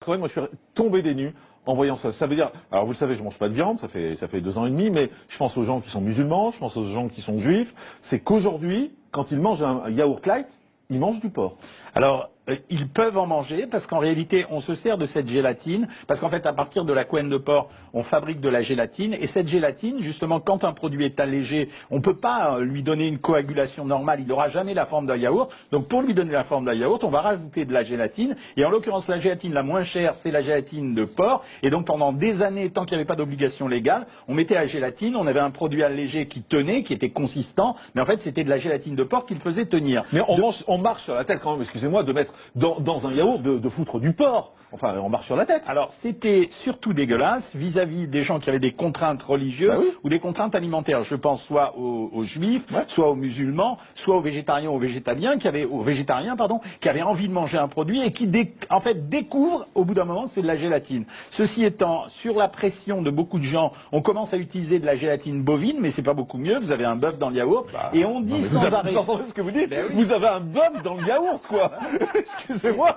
Ouais, moi, je suis tombé des nues en voyant ça. Ça veut dire, alors vous le savez, je mange pas de viande, ça fait 2 ans et demi, mais je pense aux gens qui sont musulmans, je pense aux gens qui sont juifs. C'est qu'aujourd'hui, quand ils mangent un yaourt light, ils mangent du porc. Alors, ils peuvent en manger parce qu'en réalité, on se sert de cette gélatine parce qu'en fait, à partir de la couenne de porc, on fabrique de la gélatine et cette gélatine, justement, quand un produit est allégé, on ne peut pas lui donner une coagulation normale. Il n'aura jamais la forme d'un yaourt. Donc, pour lui donner la forme d'un yaourt, on va rajouter de la gélatine et en l'occurrence, la gélatine la moins chère, c'est la gélatine de porc. Et donc, pendant des années, tant qu'il n'y avait pas d'obligation légale, on mettait la gélatine, on avait un produit allégé qui tenait, qui était consistant, mais en fait, c'était de la gélatine de porc qui le faisait tenir. Mais on marche sur la tête quand même, excusez-moi, de mettre dans un yaourt, de foutre du porc. Enfin, on marche sur la tête. Alors, c'était surtout dégueulasse vis-à-vis des gens qui avaient des contraintes religieuses ou des contraintes alimentaires. Je pense soit aux juifs, soit aux musulmans, soit aux végétariens ou aux végétaliens qui avaient envie de manger un produit et qui, en fait, découvrent au bout d'un moment que c'est de la gélatine. Ceci étant, sur la pression de beaucoup de gens, on commence à utiliser de la gélatine bovine, mais c'est pas beaucoup mieux. Vous avez un bœuf dans le yaourt et on dit sans arrêt. Vous entendez ce que vous dites? Vous avez un bœuf dans le yaourt, quoi. Excusez-moi.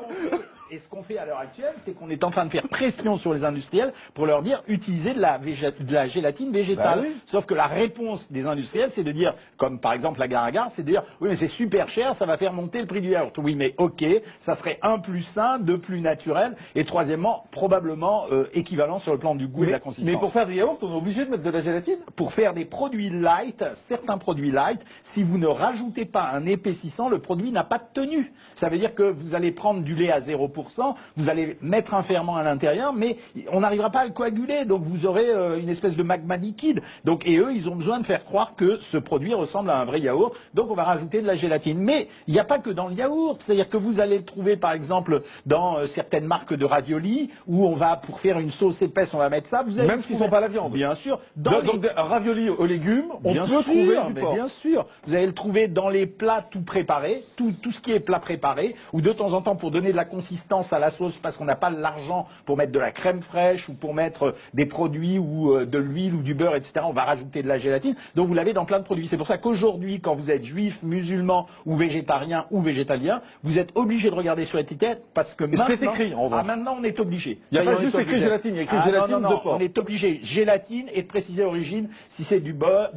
Et ce qu'on fait à l'heure actuelle, c'est qu'on est en train de faire pression sur les industriels pour leur dire utilisez de la gélatine végétale. Sauf que la réponse des industriels, c'est de dire, comme par exemple la Gare-à-Gare, c'est de dire oui mais c'est super cher, ça va faire monter le prix du yaourt. Oui mais ok, ça serait 1 plus sain, 2 plus naturel, et troisièmement probablement équivalent sur le plan du goût et de la consistance. Mais pour faire des yaourts, on est obligé de mettre de la gélatine? Pour faire des produits light, certains produits light, si vous ne rajoutez pas un épaississant, le produit n'a pas de tenue. Ça veut dire que vous allez prendre du lait à 0%, vous allez mettre un ferment à l'intérieur, mais on n'arrivera pas à le coaguler, donc vous aurez une espèce de magma liquide. Donc, et eux, ils ont besoin de faire croire que ce produit ressemble à un vrai yaourt, donc on va rajouter de la gélatine. Mais il n'y a pas que dans le yaourt, c'est-à-dire que vous allez le trouver par exemple dans certaines marques de raviolis, où on va, pour faire une sauce épaisse, on va mettre ça. Vous allez même s'ils ne sont pas la viande. Bien sûr. Donc un ravioli aux légumes, on peut trouver du porc. Bien sûr. Vous allez le trouver dans les plats tout préparés, tout ce qui est plat préparé, ou de temps en temps pour donner de la consistance à la sauce parce qu'on n'a pas l'argent pour mettre de la crème fraîche ou pour mettre des produits ou de l'huile ou du beurre, etc. On va rajouter de la gélatine. Donc vous l'avez dans plein de produits. C'est pour ça qu'aujourd'hui, quand vous êtes juif, musulman ou végétarien ou végétalien, vous êtes obligé de regarder sur l'étiquette parce que maintenant, c'est écrit en revanche. Maintenant on est obligé. Il n'y a pas juste écrit gélatine, il y a écrit gélatine de porc. On est obligé gélatine et de préciser l'origine si c'est du beurre,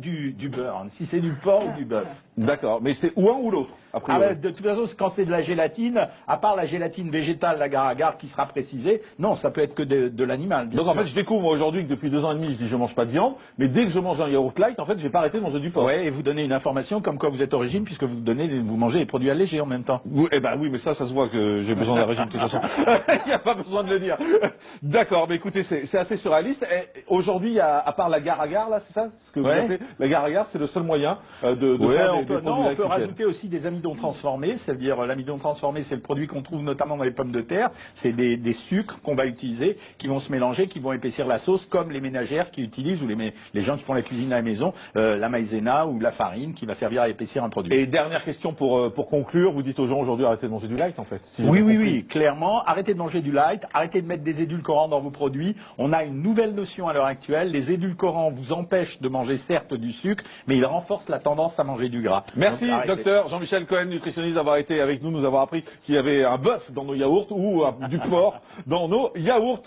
si c'est du porc ou du bœuf. D'accord, mais c'est ou un ou l'autre. De toute façon, quand c'est de la gélatine, à part la gélatine végétale, la Gare-à-Gare qui sera précisée, non, ça peut être que de l'animal. Donc en fait, je découvre aujourd'hui que depuis 2 ans et demi, je dis je mange pas de viande, mais dès que je mange un yaourt light, en fait, j'ai pas arrêté de manger du porc. Ouais, et vous donnez une information comme quoi vous êtes origine, puisque vous mangez des produits allégés en même temps. Oui, eh ben oui, mais ça se voit que j'ai besoin d'un régime de toute façon. Il n'y a pas besoin de le dire. D'accord, mais écoutez, c'est assez surréaliste. Aujourd'hui, à part la Gare-à-Gare, là, c'est ça ce que vous appelez la Gare-à-Gare, c'est le seul moyen de faire des produits on peut rajouter aussi des amidons transformés, c'est-à-dire l'amidon transformé, c'est le produit qu'on trouve notamment dans les pommes de terre. C'est des sucres qu'on va utiliser, qui vont se mélanger, qui vont épaissir la sauce, comme les ménagères qui utilisent, ou les gens qui font la cuisine à la maison, la maïzena ou la farine qui va servir à épaissir un produit. Et dernière question pour conclure, vous dites aux gens aujourd'hui arrêtez de manger du light en fait. Si oui, clairement, arrêtez de manger du light, arrêtez de mettre des édulcorants dans vos produits. On a une nouvelle notion à l'heure actuelle, les édulcorants vous empêchent de manger certes du sucre, mais ils renforcent la tendance à manger du gras. Merci docteur Jean-Michel Cohen, nutritionniste, d'avoir été avec nous avoir appris qu'il y avait un bœuf dans nos yaourts ou du porc dans nos yaourts.